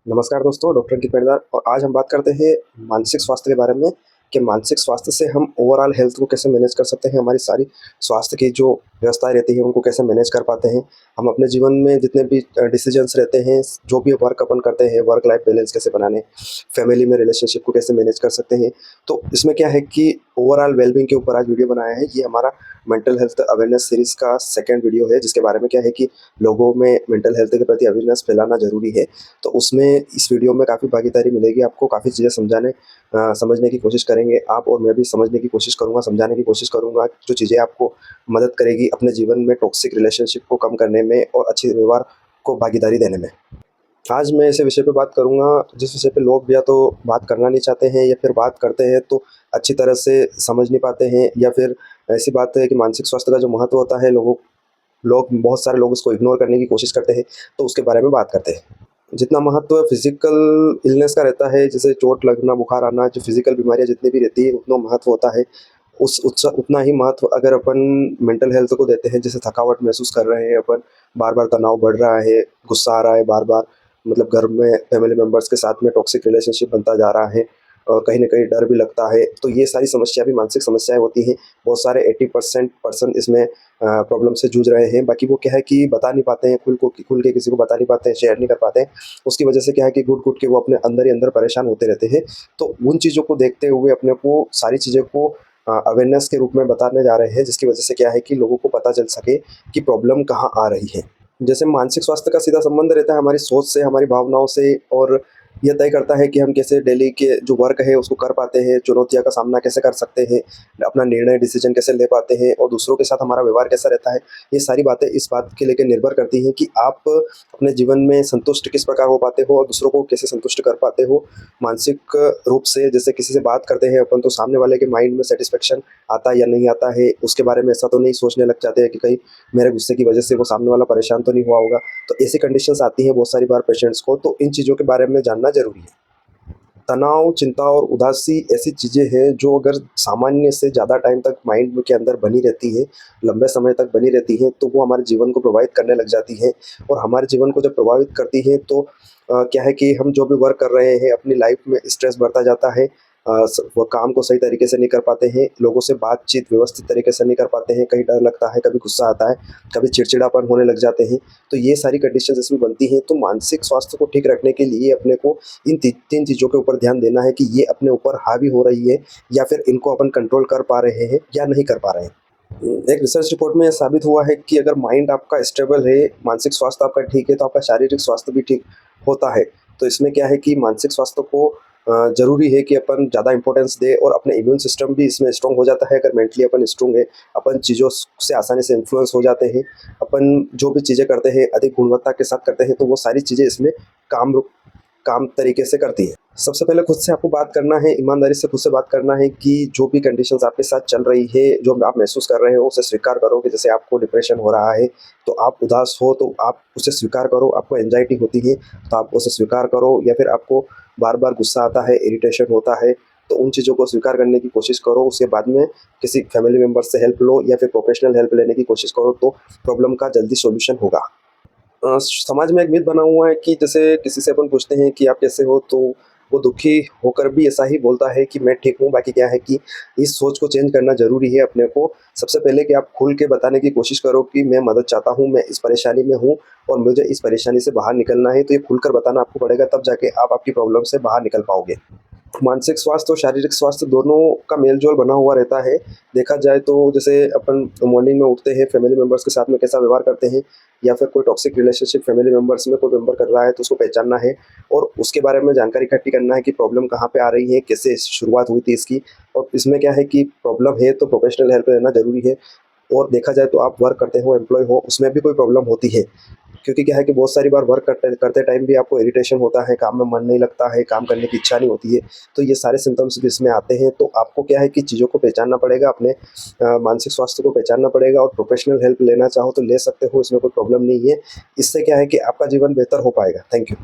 नमस्कार दोस्तों, डॉक्टर अंकित पेड़दार। और आज हम बात करते हैं मानसिक स्वास्थ्य के बारे में कि मानसिक स्वास्थ्य से हम ओवरऑल हेल्थ को कैसे मैनेज कर सकते हैं। हमारी सारी स्वास्थ्य की जो व्यवस्थाएं रहती है उनको कैसे मैनेज कर पाते हैं। हम अपने जीवन में जितने भी डिसीजंस रहते हैं, जो भी वर्क अपन करते हैं, वर्क लाइफ बैलेंस कैसे बनाने, फैमिली में रिलेशनशिप को कैसे मैनेज कर सकते हैं। तो इसमें क्या है कि ओवरऑल वेलबींग के ऊपर आज वीडियो बनाया है। ये हमारा मेंटल हेल्थ अवेयरनेस सीरीज का सेकेंड वीडियो है, जिसके बारे में क्या है कि लोगों में मेंटल हेल्थ के प्रति अवेयरनेस फैलाना जरूरी है। तो उसमें इस वीडियो में काफ़ी भागीदारी मिलेगी आपको, काफ़ी चीज़ें समझने की कोशिश करेंगे आप, और मैं भी समझने की कोशिश करूँगा, समझाने की कोशिश करूँगा, जो चीज़ें आपको मदद करेगी अपने जीवन में टॉक्सिक रिलेशनशिप को कम करने में और अच्छे व्यवहार को भागीदारी देने में। आज मैं ऐसे विषय पे बात करूँगा जिस विषय पे लोग या तो बात करना नहीं चाहते हैं, या फिर बात करते हैं तो अच्छी तरह से समझ नहीं पाते हैं, या फिर ऐसी बात है कि मानसिक स्वास्थ्य का जो महत्व होता है, लोग बहुत सारे लोग उसको इग्नोर करने की कोशिश करते हैं। तो उसके बारे में बात करते हैं। जितना महत्व फिजिकल इलनेस का रहता है, जैसे चोट लगना, बुखार आना, जो फिजिकल बीमारियां जितनी भी रहती है, उतना महत्व होता है। उतना ही महत्व अगर अपन मेंटल हेल्थ को देते हैं, जैसे थकावट महसूस कर रहे हैं अपन, बार बार तनाव बढ़ रहा है, गुस्सा आ रहा है बार बार, मतलब घर में फैमिली मेम्बर्स के साथ में टॉक्सिक रिलेशनशिप बनता जा रहा है, और कहीं ना कहीं डर भी लगता है। तो ये सारी समस्या भी मानसिक समस्याएं होती हैं। बहुत सारे 80% पर्सन इसमें प्रॉब्लम से जूझ रहे हैं। बाकी वो क्या है कि बता नहीं पाते हैं, खुल के किसी को बता नहीं पाते हैं, शेयर नहीं कर पाते हैं। उसकी वजह से क्या है कि घुट घुट के वो अपने अंदर ही अंदर परेशान होते रहते हैं। तो उन चीज़ों को देखते हुए अपने को सारी चीज़ों को अवेयरनेस के रूप में बताने जा रहे हैं, जिसकी वजह से क्या है कि लोगों को पता चल सके कि प्रॉब्लम कहाँ आ रही है। जैसे मानसिक स्वास्थ्य का सीधा संबंध रहता है हमारी सोच से, हमारी भावनाओं से, और यह तय करता है कि हम कैसे डेली के जो वर्क है उसको कर पाते हैं, चुनौतियों का सामना कैसे कर सकते हैं, अपना निर्णय डिसीजन कैसे ले पाते हैं, और दूसरों के साथ हमारा व्यवहार कैसा रहता है। ये सारी बातें इस बात के लेकर निर्भर करती हैं कि आप अपने जीवन में संतुष्ट किस प्रकार हो पाते हो और दूसरों को कैसे संतुष्ट कर पाते हो मानसिक रूप से। जैसे किसी से बात करते हैं अपन, तो सामने वाले के माइंड में सेटिस्फेक्शन आता है या नहीं आता है, उसके बारे में ऐसा तो नहीं सोचने लग जाते हैं कि कहीं मेरे गुस्से की वजह से वो सामने वाला परेशान तो नहीं हुआ होगा। तो ऐसी कंडीशंस आती हैं बहुत सारी बार पेशेंट्स को। तो इन चीज़ों के बारे में जानना ज़रूरी है। तनाव, चिंता और उदासी ऐसी चीज़ें हैं जो अगर सामान्य से ज़्यादा टाइम तक माइंड के अंदर बनी रहती है, लंबे समय तक बनी रहती हैं, तो वो हमारे जीवन को प्रभावित करने लग जाती हैं। और हमारे जीवन को जब प्रभावित करती हैं तो क्या है कि हम जो भी वर्क कर रहे हैं अपनी लाइफ में, स्ट्रेस बढ़ता जाता है। वो काम को सही तरीके से नहीं कर पाते हैं, लोगों से बातचीत व्यवस्थित तरीके से नहीं कर पाते हैं, कहीं डर लगता है, कभी गुस्सा आता है, कभी चिड़चिड़ापन होने लग जाते हैं। तो ये सारी कंडीशंस इसमें बनती हैं। तो मानसिक स्वास्थ्य को ठीक रखने के लिए अपने को इन तीन चीज़ों के ऊपर ध्यान देना है कि ये अपने ऊपर हावी हो रही है, या फिर इनको अपन कंट्रोल कर पा रहे हैं या नहीं कर पा रहे हैं। एक रिसर्च रिपोर्ट में यह साबित हुआ है कि अगर माइंड आपका स्टेबल है, मानसिक स्वास्थ्य आपका ठीक है, तो आपका शारीरिक स्वास्थ्य भी ठीक होता है। तो इसमें क्या है कि मानसिक स्वास्थ्य को ज़रूरी है कि अपन ज़्यादा इंपॉर्टेंस दें, और अपने इम्यून सिस्टम भी इसमें स्ट्रॉन्ग हो जाता है अगर मेंटली अपन स्ट्रॉन्ग है। अपन चीज़ों से आसानी से इन्फ्लुएंस हो जाते हैं। अपन जो भी चीज़ें करते हैं अधिक गुणवत्ता के साथ करते हैं, तो वो सारी चीज़ें इसमें काम काम तरीके से करती है। सबसे पहले खुद से आपको बात करना है, ईमानदारी से खुद से बात करना है कि जो भी कंडीशंस आपके साथ चल रही है, जो आप महसूस कर रहे हो, उसे स्वीकार करो। कि जैसे आपको डिप्रेशन हो रहा है, तो आप उदास हो तो आप उसे स्वीकार करो। आपको एंजाइटी होती है तो आप उसे स्वीकार करो, या फिर आपको बार बार गुस्सा आता है, इरिटेशन होता है, तो उन चीज़ों को स्वीकार करने की कोशिश करो। उसके बाद में किसी फैमिली मेम्बर से हेल्प लो, या फिर प्रोफेशनल हेल्प लेने की कोशिश करो, तो प्रॉब्लम का जल्दी सॉल्यूशन होगा। समाज में एक मिथ बना हुआ है कि जैसे किसी से अपन पूछते हैं कि आप कैसे हो, तो वो दुखी होकर भी ऐसा ही बोलता है कि मैं ठीक हूँ। बाकी क्या है कि इस सोच को चेंज करना ज़रूरी है अपने को। सबसे पहले कि आप खुल के बताने की कोशिश करो कि मैं मदद चाहता हूँ, मैं इस परेशानी में हूँ और मुझे इस परेशानी से बाहर निकलना है। तो ये खुलकर बताना आपको पड़ेगा, तब जाके आप आपकी प्रॉब्लम से बाहर निकल पाओगे। मानसिक स्वास्थ्य और शारीरिक स्वास्थ्य दोनों का मेल-जोल बना हुआ रहता है। देखा जाए तो जैसे अपन मॉर्निंग में उठते हैं, फैमिली मेंबर्स के साथ में कैसा व्यवहार करते हैं, या फिर कोई टॉक्सिक रिलेशनशिप फैमिली मेंबर्स में कोई मेंबर कर रहा है, तो उसको पहचानना है और उसके बारे में जानकारी इकट्ठी करना है कि प्रॉब्लम कहाँ पे आ रही है, कैसे शुरुआत हुई थी इसकी। और इसमें क्या है कि प्रॉब्लम है तो प्रोफेशनल हेल्प लेना ज़रूरी है। और देखा जाए तो आप वर्क करते हो, एम्प्लॉय हो, उसमें भी कोई प्रॉब्लम होती है। क्योंकि क्या है कि बहुत सारी बार वर्क करते करते टाइम भी आपको इरिटेशन होता है, काम में मन नहीं लगता है, काम करने की इच्छा नहीं होती है। तो ये सारे सिम्पटम्स भी इसमें आते हैं। तो आपको क्या है कि चीज़ों को पहचानना पड़ेगा, अपने मानसिक स्वास्थ्य को पहचानना पड़ेगा, और प्रोफेशनल हेल्प लेना चाहो तो ले सकते हो, इसमें कोई प्रॉब्लम नहीं है। इससे क्या है कि आपका जीवन बेहतर हो पाएगा। Thank you.